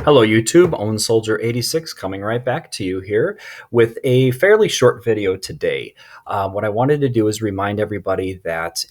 Hello YouTube, Own Soldier 86 coming right back to you here with a fairly short video today. What I wanted to do is remind everybody that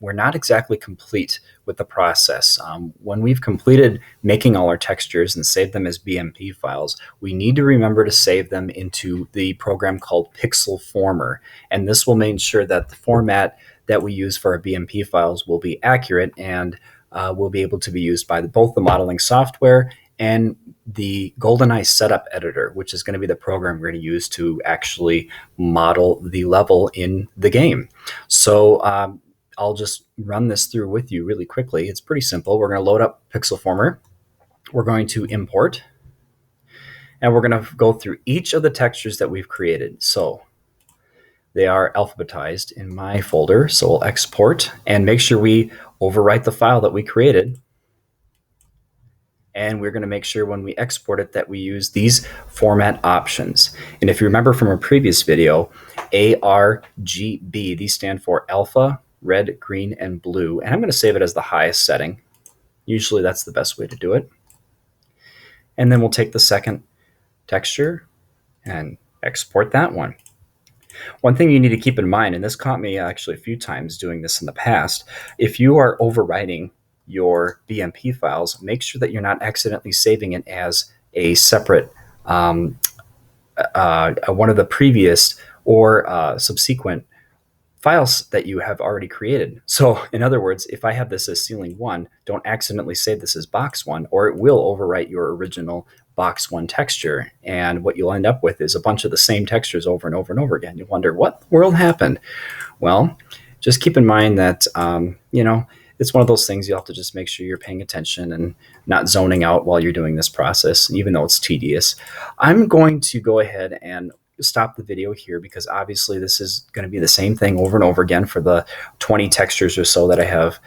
we're not exactly complete with the process. When we've completed making all our textures and saved them as BMP files, we need to remember to save them into the program called Pixel Former. And this will make sure that the format that we use for our BMP files will be accurate and will be able to be used by both the modeling software and the GoldenEye setup editor, which is going to be the program we're going to use to actually model the level in the game. So I'll just run this through with you really quickly. It's pretty simple. We're going to load up Pixel Former. We're going to import, and we're going to go through each of the textures that we've created. So they are alphabetized in my folder. So we'll export and make sure we overwrite the file that we created. And we're going to make sure when we export it that we use these format options. And if you remember from a previous video, ARGB, these stand for alpha, red, green, and blue. And I'm going to save it as the highest setting. Usually that's the best way to do it. And then we'll take the second texture and export that one. One thing you need to keep in mind, and this caught me actually a few times doing this in the past, if you are overwriting your BMP files, make sure that you're not accidentally saving it as a separate one of the previous or subsequent files that you have already created. So in other words, if I have this as ceiling 1, don't accidentally save this as box 1, or it will overwrite your original box 1 texture. And what you'll end up with is a bunch of the same textures over and over and over again. You wonder what the world happened. Well, just keep in mind that, it's one of those things you have to just make sure you're paying attention and not zoning out while you're doing this process, even though it's tedious. I'm going to go ahead and stop the video here because obviously this is going to be the same thing over and over again for the 20 textures or so that I have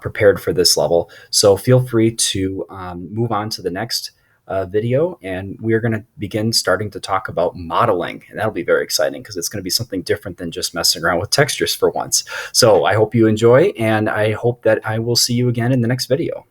prepared for this level. So feel free to move on to the next video, and we're going to begin starting to talk about modeling, and that'll be very exciting because it's going to be something different than just messing around with textures for once. So I hope you enjoy, and I hope that I will see you again in the next video.